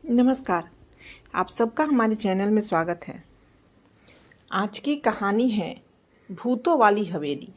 नमस्कार। आप सबका हमारे चैनल में स्वागत है। आज की कहानी है भूतों वाली हवेली।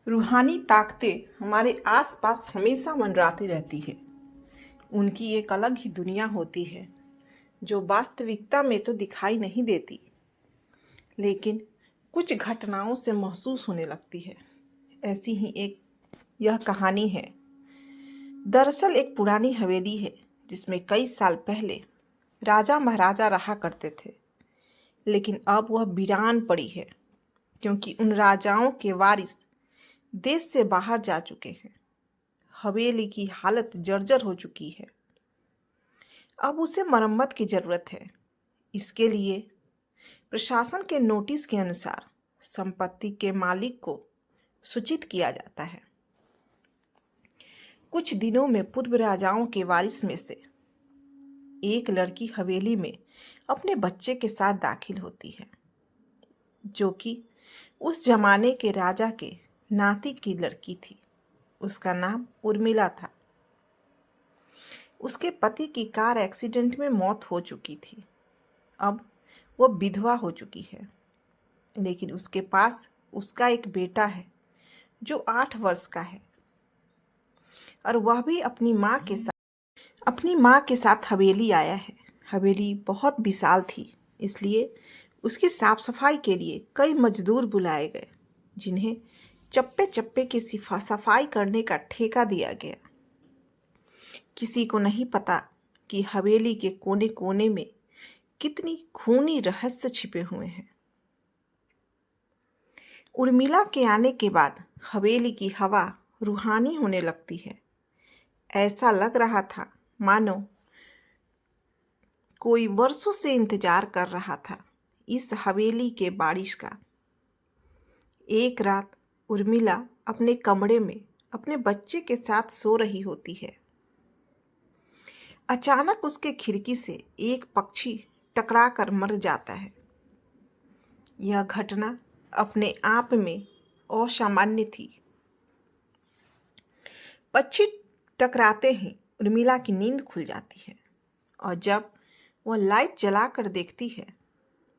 रूहानी ताकतें हमारे आसपास हमेशा मंडराती रहती है। उनकी एक अलग ही दुनिया होती है जो वास्तविकता में तो दिखाई नहीं देती, लेकिन कुछ घटनाओं से महसूस होने लगती है। ऐसी ही एक यह कहानी है। दरअसल एक पुरानी हवेली है जिसमें कई साल पहले राजा महाराजा रहा करते थे, लेकिन अब वह वीरान पड़ी है क्योंकि उन राजाओं के वारिस देश से बाहर जा चुके हैं। हवेली की हालत जर्जर हो चुकी है। अब उसे मरम्मत की जरूरत है। इसके लिए प्रशासन के नोटिस के अनुसार संपत्ति के मालिक को सूचित किया जाता है। कुछ दिनों में पूर्व राजाओं के वारिस में से एक लड़की हवेली में अपने बच्चे के साथ दाखिल होती है, जो कि उस जमाने के राजा के नाती की लड़की थी। उसका नाम उर्मिला था। उसके पति की कार एक्सीडेंट में मौत हो चुकी थी। अब वो विधवा हो चुकी है, लेकिन उसके पास उसका एक बेटा है जो 8 वर्ष का है, और वह भी अपनी माँ के साथ हवेली आया है। हवेली बहुत विशाल थी, इसलिए उसकी साफ सफाई के लिए कई मजदूर बुलाए गए, जिन्हें चप्पे चप्पे की सफाई करने का ठेका दिया गया। किसी को नहीं पता कि हवेली के कोने कोने में कितनी खूनी रहस्य छिपे हुए हैं। उर्मिला के आने के बाद हवेली की हवा रूहानी होने लगती है। ऐसा लग रहा था मानो कोई वर्षों से इंतजार कर रहा था इस हवेली के बारिश का। एक रात उर्मिला अपने कमरे में अपने बच्चे के साथ सो रही होती है। अचानक उसके खिड़की से एक पक्षी टकरा कर मर जाता है। यह घटना अपने आप में असामान्य थी। पक्षी टकराते ही उर्मिला की नींद खुल जाती है, और जब वह लाइट जलाकर देखती है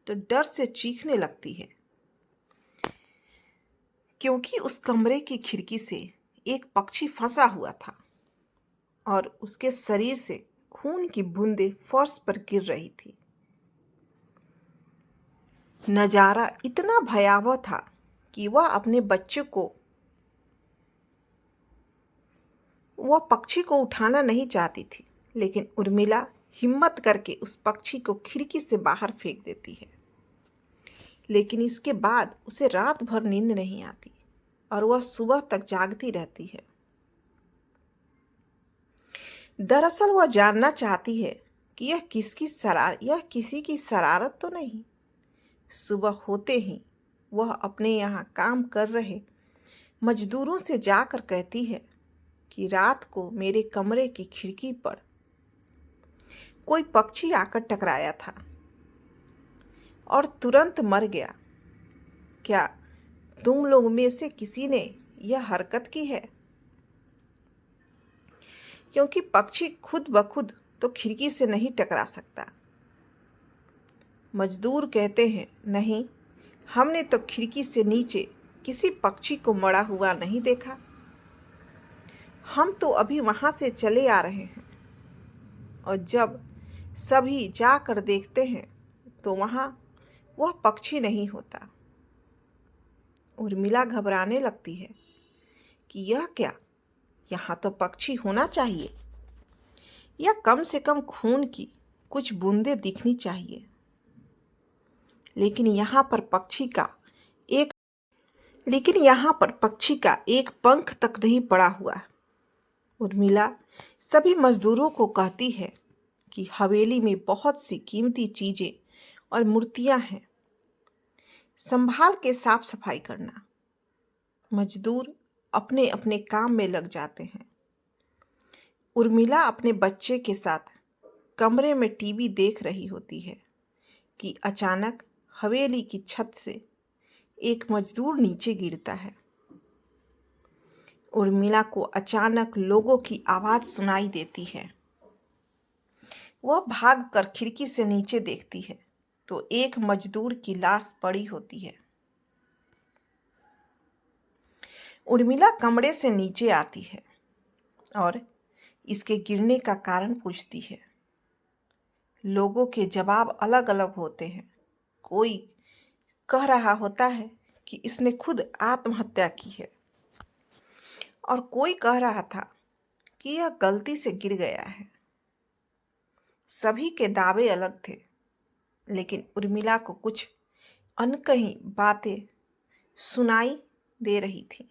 तो डर से चीखने लगती है, क्योंकि उस कमरे की खिड़की से एक पक्षी फंसा हुआ था और उसके शरीर से खून की बूंदें फर्श पर गिर रही थी। नजारा इतना भयावह था कि वह पक्षी को उठाना नहीं चाहती थी, लेकिन उर्मिला हिम्मत करके उस पक्षी को खिड़की से बाहर फेंक देती है। लेकिन इसके बाद उसे रात भर नींद नहीं आती और वह सुबह तक जागती रहती है। दरअसल वह जानना चाहती है कि यह किसी की शरारत तो नहीं। सुबह होते ही वह अपने यहाँ काम कर रहे मजदूरों से जाकर कहती है कि रात को मेरे कमरे की खिड़की पर कोई पक्षी आकर टकराया था और तुरंत मर गया। क्या तुम लोग में से किसी ने यह हरकत की है? क्योंकि पक्षी खुद ब खुद तो खिड़की से नहीं टकरा सकता। मजदूर कहते हैं, नहीं, हमने तो खिड़की से नीचे किसी पक्षी को मरा हुआ नहीं देखा। हम तो अभी वहां से चले आ रहे हैं। और जब सभी जाकर देखते हैं तो वहां वह पक्षी नहीं होता। उर्मिला घबराने लगती है कि यह क्या, यहाँ तो पक्षी होना चाहिए, या कम से कम खून की कुछ बूंदें दिखनी चाहिए। लेकिन यहाँ पर पक्षी का एक पंख तक नहीं पड़ा हुआ। उर्मिला सभी मजदूरों को कहती है कि हवेली में बहुत सी कीमती चीजें और मूर्तियां हैं, संभाल के साफ सफाई करना। मजदूर अपने अपने काम में लग जाते हैं। उर्मिला अपने बच्चे के साथ कमरे में टीवी देख रही होती है कि अचानक हवेली की छत से एक मजदूर नीचे गिरता है। उर्मिला को अचानक लोगों की आवाज़ सुनाई देती है। वह भागकर खिड़की से नीचे देखती है तो एक मजदूर की लाश पड़ी होती है। उर्मिला कमरे से नीचे आती है और इसके गिरने का कारण पूछती है। लोगों के जवाब अलग अलग होते हैं। कोई कह रहा होता है कि इसने खुद आत्महत्या की है और कोई कह रहा था कि यह गलती से गिर गया है। सभी के दावे अलग थे, लेकिन उर्मिला को कुछ अनकही बातें सुनाई दे रही थी।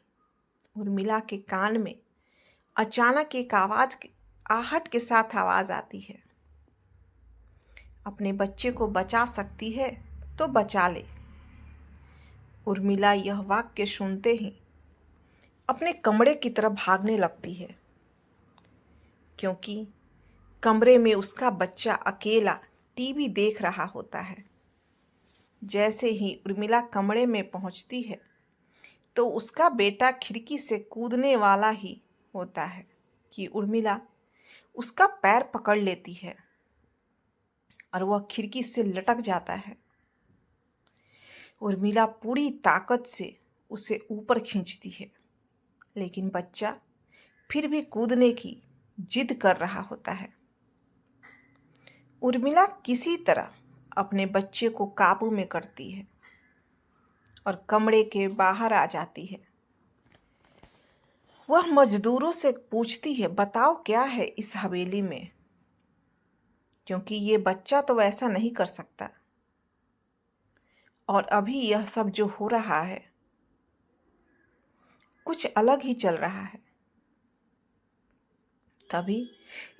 उर्मिला के कान में अचानक एक आहट के साथ आवाज आती है। अपने बच्चे को बचा सकती है तो बचा ले। उर्मिला यह वाक्य सुनते ही अपने कमरे की तरफ भागने लगती है, क्योंकि कमरे में उसका बच्चा अकेला टीवी देख रहा होता है। जैसे ही उर्मिला कमरे में पहुंचती है तो उसका बेटा खिड़की से कूदने वाला ही होता है कि उर्मिला उसका पैर पकड़ लेती है और वह खिड़की से लटक जाता है। उर्मिला पूरी ताकत से उसे ऊपर खींचती है, लेकिन बच्चा फिर भी कूदने की जिद कर रहा होता है। उर्मिला किसी तरह अपने बच्चे को काबू में करती है और कमरे के बाहर आ जाती है। वह मजदूरों से पूछती है, बताओ क्या है इस हवेली में, क्योंकि ये बच्चा तो वैसा नहीं कर सकता और अभी यह सब जो हो रहा है कुछ अलग ही चल रहा है। तभी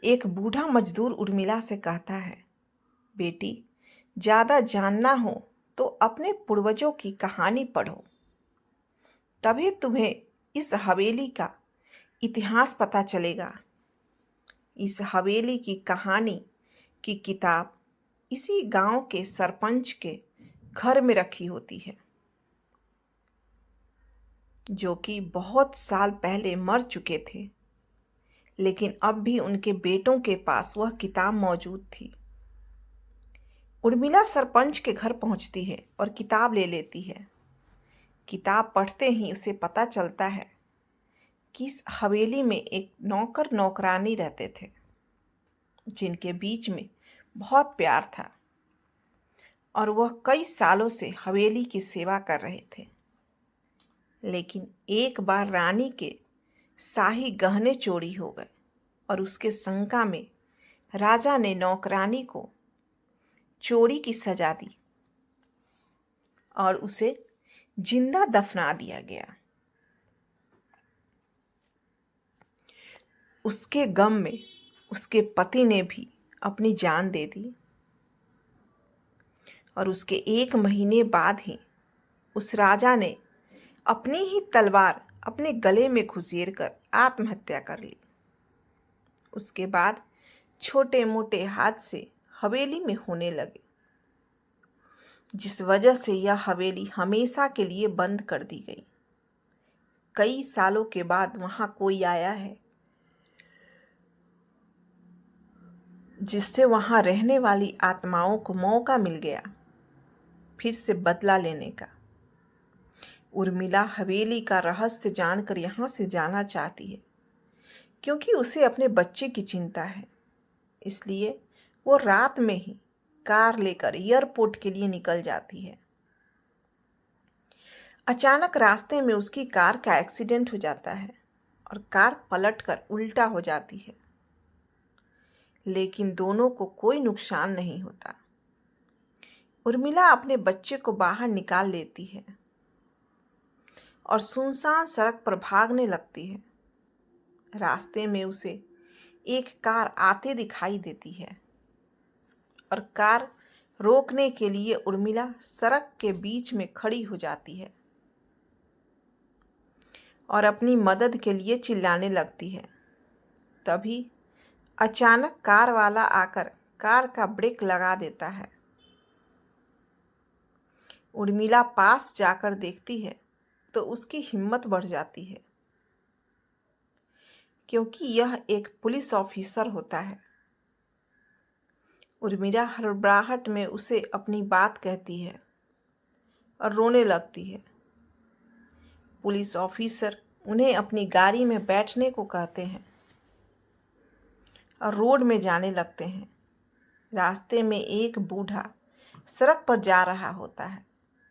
एक बूढ़ा मजदूर उर्मिला से कहता है, बेटी, ज़्यादा जानना हो तो अपने पूर्वजों की कहानी पढ़ो, तभी तुम्हें इस हवेली का इतिहास पता चलेगा। इस हवेली की कहानी की किताब इसी गांव के सरपंच के घर में रखी होती है, जो कि बहुत साल पहले मर चुके थे, लेकिन अब भी उनके बेटों के पास वह किताब मौजूद थी। उर्मिला सरपंच के घर पहुंचती है और किताब ले लेती है। किताब पढ़ते ही उसे पता चलता है कि इस हवेली में एक नौकर नौकरानी रहते थे, जिनके बीच में बहुत प्यार था और वह कई सालों से हवेली की सेवा कर रहे थे। लेकिन एक बार रानी के शाही गहने चोरी हो गए और उसके शंका में राजा ने नौकरानी को चोरी की सजा दी और उसे जिंदा दफना दिया गया। उसके गम में उसके पति ने भी अपनी जान दे दी और उसके 1 महीने बाद ही उस राजा ने अपनी ही तलवार अपने गले में घुसेर कर आत्महत्या कर ली। उसके बाद छोटे मोटे हादसे हवेली में होने लगे, जिस वजह से यह हवेली हमेशा के लिए बंद कर दी गई। कई सालों के बाद वहां कोई आया है, जिससे वहां रहने वाली आत्माओं को मौका मिल गया फिर से बदला लेने का। उर्मिला हवेली का रहस्य जानकर यहाँ से जाना चाहती है, क्योंकि उसे अपने बच्चे की चिंता है। इसलिए वो रात में ही कार लेकर एयरपोर्ट के लिए निकल जाती है। अचानक रास्ते में उसकी कार का एक्सीडेंट हो जाता है और कार पलटकर उल्टा हो जाती है, लेकिन दोनों को कोई नुकसान नहीं होता। उर्मिला अपने बच्चे को बाहर निकाल लेती है और सुनसान सड़क पर भागने लगती है। रास्ते में उसे एक कार आते दिखाई देती है और कार रोकने के लिए उर्मिला सड़क के बीच में खड़ी हो जाती है और अपनी मदद के लिए चिल्लाने लगती है। तभी अचानक कार वाला आकर कार का ब्रेक लगा देता है। उर्मिला पास जाकर देखती है तो उसकी हिम्मत बढ़ जाती है, क्योंकि यह एक पुलिस ऑफिसर होता है। उर्मिला हड़बड़ाहट में उसे अपनी बात कहती है और रोने लगती है। पुलिस ऑफिसर उन्हें अपनी गाड़ी में बैठने को कहते हैं और रोड में जाने लगते हैं। रास्ते में एक बूढ़ा सड़क पर जा रहा होता है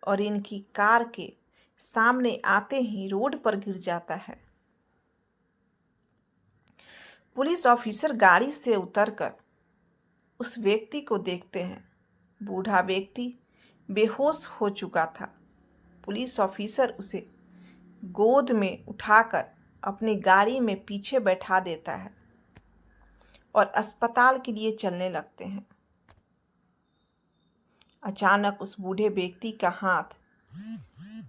और इनकी कार के सामने आते ही रोड पर गिर जाता है। पुलिस ऑफिसर गाड़ी से उतरकर उस व्यक्ति को देखते हैं। बूढ़ा व्यक्ति बेहोश हो चुका था। पुलिस ऑफिसर उसे गोद में उठाकर अपनी गाड़ी में पीछे बैठा देता है और अस्पताल के लिए चलने लगते हैं। अचानक उस बूढ़े व्यक्ति का हाथ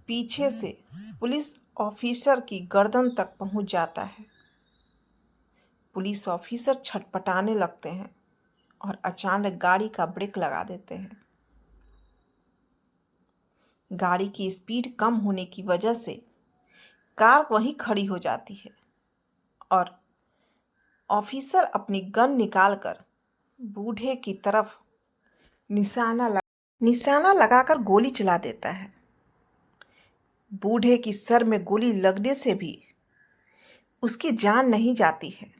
पीछे से पुलिस ऑफिसर की गर्दन तक पहुंच जाता है। पुलिस ऑफिसर छटपटाने लगते हैं और अचानक गाड़ी का ब्रेक लगा देते हैं। गाड़ी की स्पीड कम होने की वजह से कार वहीं खड़ी हो जाती है और ऑफिसर अपनी गन निकालकर बूढ़े की तरफ निशाना लगाकर गोली चला देता है। बूढ़े की सर में गोली लगने से भी उसकी जान नहीं जाती है।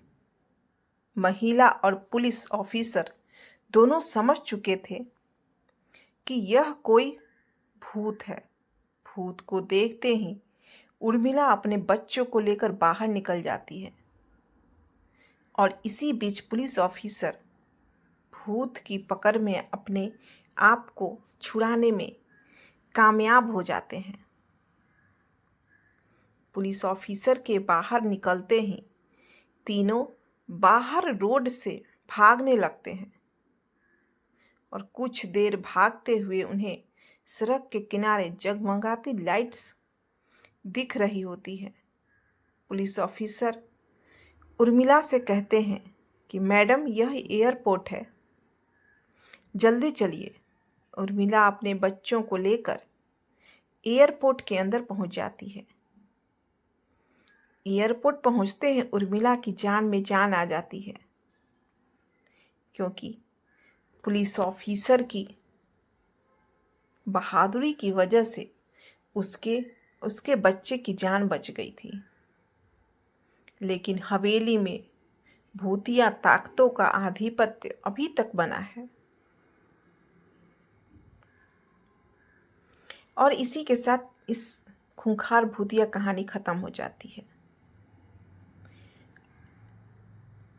महिला और पुलिस ऑफिसर दोनों समझ चुके थे कि यह कोई भूत है। भूत को देखते ही उर्मिला अपने बच्चों को लेकर बाहर निकल जाती है और इसी बीच पुलिस ऑफिसर भूत की पकड़ में अपने आप को छुड़ाने में कामयाब हो जाते हैं। पुलिस ऑफिसर के बाहर निकलते ही तीनों बाहर रोड से भागने लगते हैं और कुछ देर भागते हुए उन्हें सड़क के किनारे जगमगाती लाइट्स दिख रही होती है। पुलिस ऑफिसर उर्मिला से कहते हैं कि मैडम, यह एयरपोर्ट है, जल्दी चलिए। उर्मिला अपने बच्चों को लेकर एयरपोर्ट के अंदर पहुंच जाती है। एयरपोर्ट पहुंचते ही उर्मिला की जान में जान आ जाती है, क्योंकि पुलिस ऑफिसर की बहादुरी की वजह से उसके बच्चे की जान बच गई थी। लेकिन हवेली में भूतिया ताकतों का आधिपत्य अभी तक बना है। और इसी के साथ इस खूंखार भूतिया कहानी खत्म हो जाती है।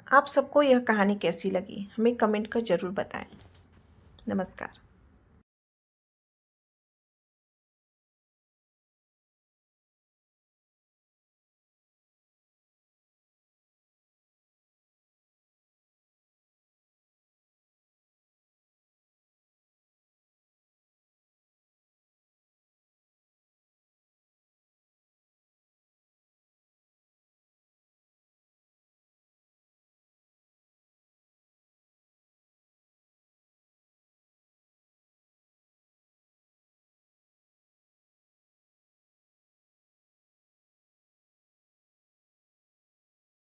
आप सबको यह कहानी कैसी लगी हमें कमेंट कर ज़रूर बताएं। नमस्कार।